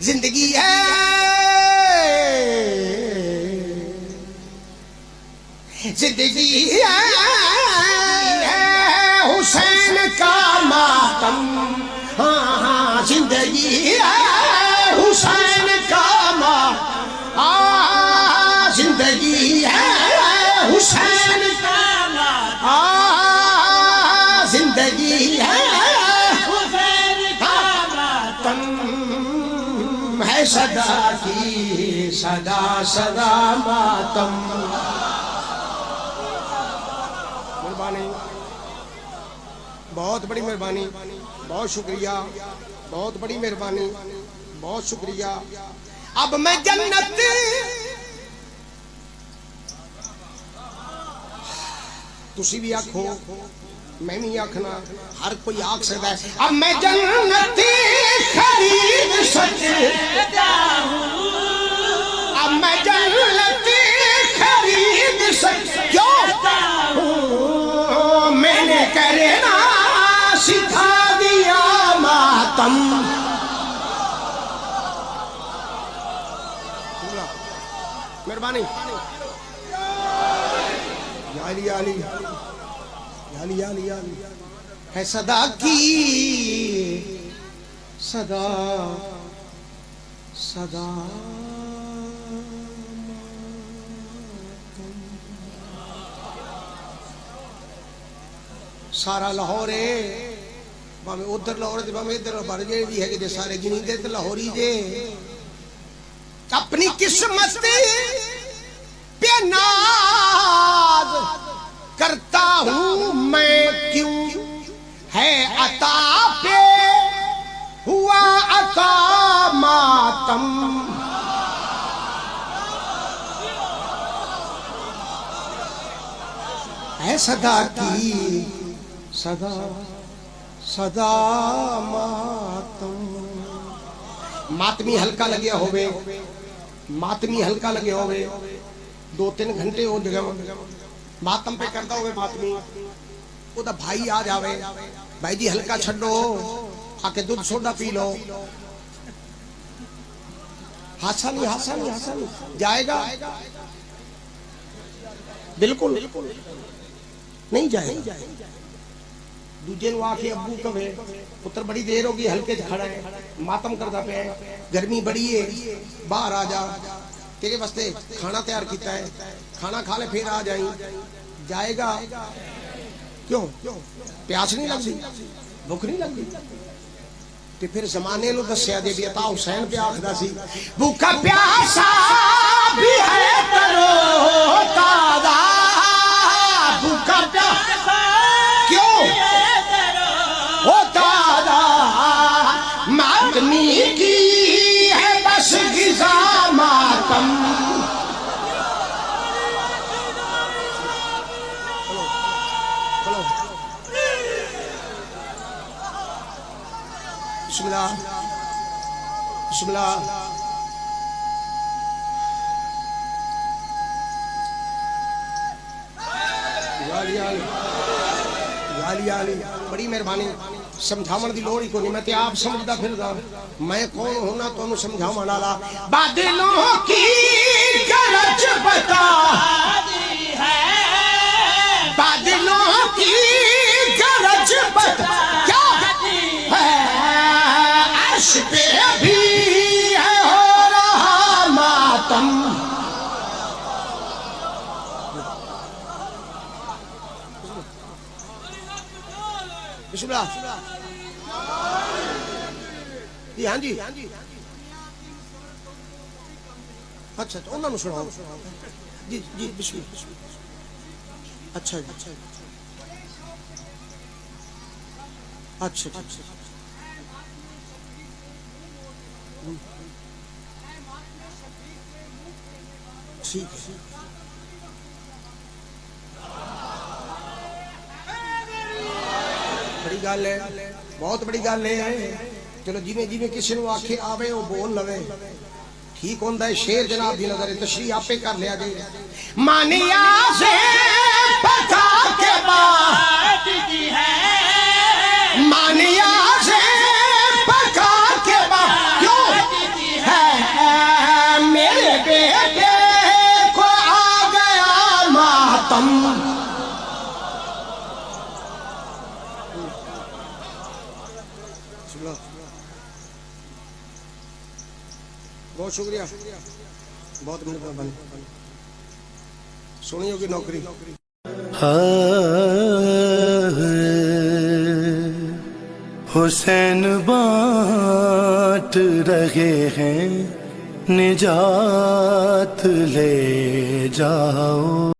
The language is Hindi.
जिंदगी है जिंदगी है हुसैन का मातम। हाँ हाँ जिंदगी है हुसैन का मातम। जिंदगी है हुसैन का मातम। जिंदगी है हुसैन का मातम है सदा की सदा सदा मातम। मेहरबानी, बहुत बड़ी मेहरबानी, बहुत शुक्रिया, बहुत बड़ी मेहरबानी, बहुत शुक्रिया। अब मैं जन्नत तुसी भी आखो मैं भी आखना, हर कोई आख सकता है। अब मैं जन्नत खरीद सकता हूं, अब मैं जन्नत खरीद सकता हूं। मैंने करना सिखा दिया मातम। मेहरबानी याली याली याली याली याली है सदा की सदा सदा। सारा लाहौर है, भावे उधर लाहौर है भावे इधर भर जे भी है कि सारे गिनी दे तो लाहौरी जे। अपनी किस्मत पे नाज करता हूं मैं क्यों, है अता पे हुआ अता मातम। है सदा की सदा सदा मातम। मातमी हल्का लगे होवे, मातमी हल्का लगे होवे, 2-3 घंटे हो जगह मातम पे करता होवे मातमी, ओदा भाई आ जावे, भाई जी हल्का छड्डो आके दूध सोडा पी लो। हासा नहीं हासा नहीं हासा नहीं जाएगा, बिल्कुल नहीं जाएगा। दूजे नु आके अब्बू कहे पुत्र बड़ी देर होगी हल्के च खड़ा है, मातम करता पे, गर्मी बड़ी है, बाहर आ जा, तेरे वास्ते खाना तैयार किया है, खाना खा ले फिर आ जाई। जाएगा क्यों? प्यास नहीं लगती, भूख नहीं लगती। ते फिर जमाने नु दस्या दे अता हुसैन पे आखदा सी भूखा प्यासा भी है तरो ताजा। भूखा प्यासा क्यों होता मातमी की है बस गिजा मातम। बिस्मिल्लाह बिस्मिल्लाह। बड़ी मेहरबानी, समझावन की लोड़ ही कोनी, मैं ते आप समझदा फिरदा, मैं कौन होना तुहानू समझावन वाला। बादलों की गरज बता दी है, बादलों की गरज बता क्या है, अर्श पे भी है हो रहा मातम। बिस्मिल्लाह जी। हाँ जी अच्छा तो उन्होंने सुनाओ जी जी बिस्मिल्लाह। अच्छा जी अच्छा ठीक है। बड़ी गल है, बहुत बड़ी गल है। चलो जिमें जिमें किसी को आखे आवे वो बोल लवे, ठीक होंदा है। शेर जनाब दी नजर तशरीह आपे कर लिया जी। मानिया से पता के बाद है, मानिया से पका के बाद क्यों बम। बहुत शुक्रिया, बहुत मेहरबानी। सुनी होगी नौकरी। हुसैन बांट रहे हैं, निजात ले जाओ।